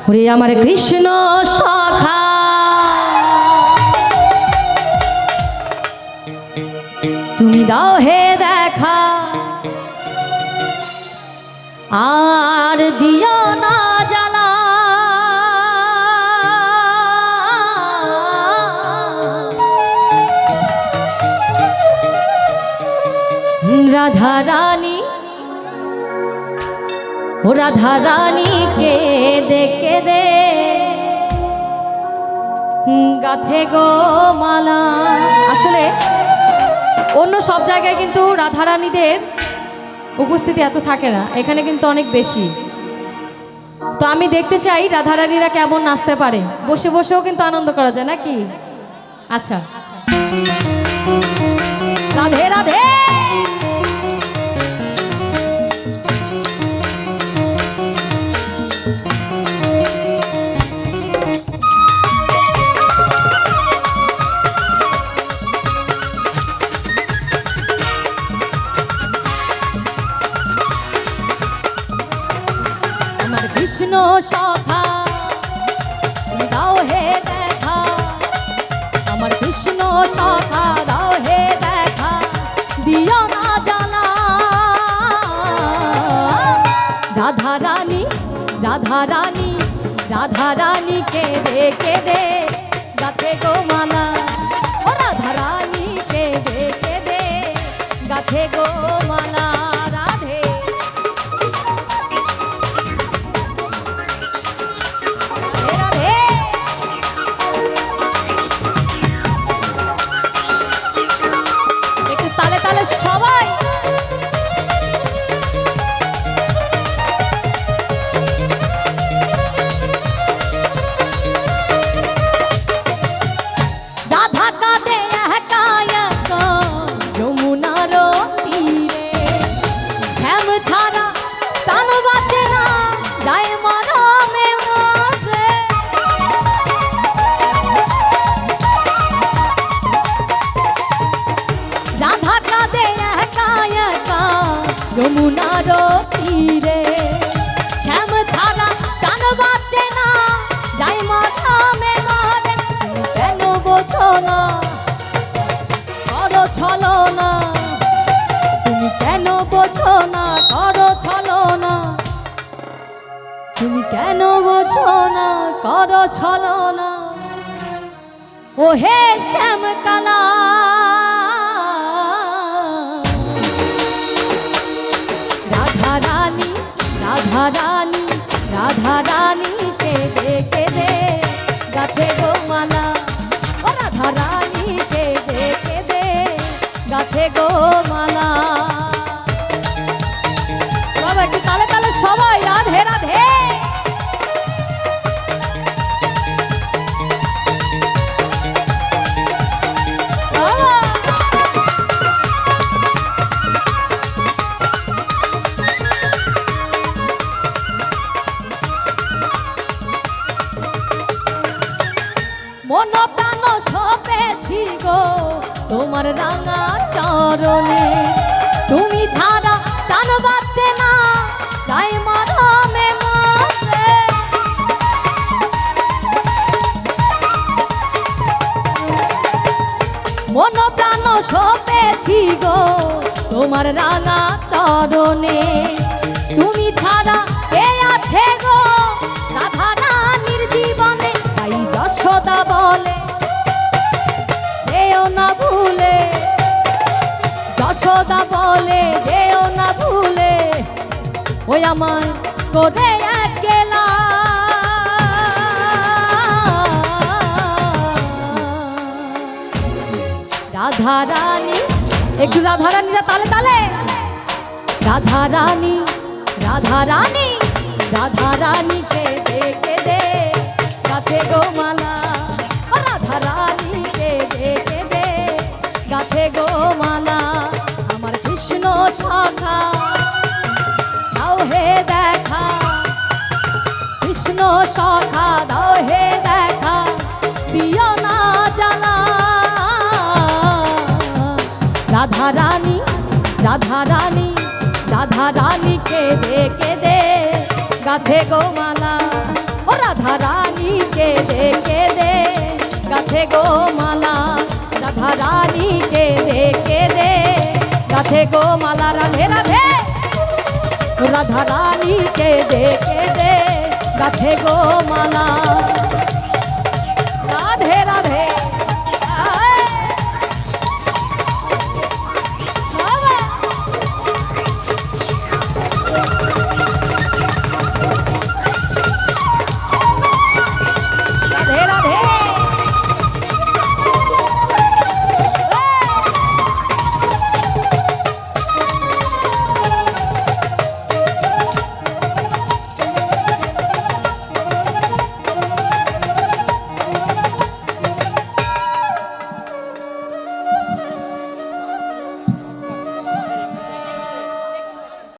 ওরে আমার কৃষ্ণ সখা তুমি দাও হে দেখা আর দিও না জ্বালা রাধা রানী ও রাধা রানী কে দে গাথে গো মালা। আসলে অন্য সব জায়গায় কিন্তু রাধারানীদের উপস্থিতি এত থাকে না, এখানে কিন্তু অনেক বেশি। তো আমি দেখতে চাই রাধারানীরা কেমন নাচতে পারে, বসে বসেও কিন্তু আনন্দ করা যায় নাকি? আচ্ছা, রাধে রাধে। কৃষ্ণ সখা তুমি দাও হে দেখা আমার কৃষ্ণ সখা দাও হে দেখা দিও না জ্বালা। রাধা রানী রাধা রানী রাধা রানী কে দে গাথে গো মালা। ও রাধা রানী কে দে গাথে গো মালা। রাধে সবাই রাধা কাঁদে একা একা যমুনার তীরে শ্যাম ছাড়া প্রাণ বাঁচে না যায় মরমে মরে। রাধা কাঁদে একা একা যমুনার তীরে শ্যাম ছাড়া প্রাণ বাঁচে না যাই মরমে মরে। তুমি কেন বোঝো না করো ছলনা, তুমি কেন বোঝো না করো ছলনা, তুমি কেন বোঝো না করো ছলনা। ও হে শ্যাম কালা রাধা রানী রাধা রানী রাধা রানী কে দে গাথে গো মালা। ও রাধা রানী কে দে গাথে গো মালা। বাবা একটু তালে তালে সবাই রাধে রাধে। মন প্রাণ সপেছি গো তোমার রাঙা চরণে, তুমি ছাড়া প্রাণ বাঁচে না তাই মরমে মরে। মন প্রাণ সপেছি গো তোমার রাঙা চরণে, তুমি ছাড়া কে আছে গো রাধা রানীর জীবনে। তাই যশোদা বলে যেও না ভুলে, যশোদা বলে যেও না ভুলে ওই আমার করে একলা। রাধা রানী একটু রাধা রানীরা তালে তালে। রাধা রানী রাধা রানী রাধা রানী কে দে গাথে গো মালা। রাধা রানী কে দে গাথে গো মালা। আমার কৃষ্ণ সখা দাও হে দেখা কৃষ্ণ সখা দাও হে দেখা দিও না জ্বালা। রাধা রানী রাধা রানী রাধা রানী কে দে গাথে গো মালা। ও ও রাধা রানী কেঁদে কেঁদে গাথে গো মালা, রাধা রানী কেঁদে কেঁদে গাথে গো মালা। রাধে রাধে রাধা রানী কেঁদে কেঁদে গাথে গো মালা। রাধে রাধে।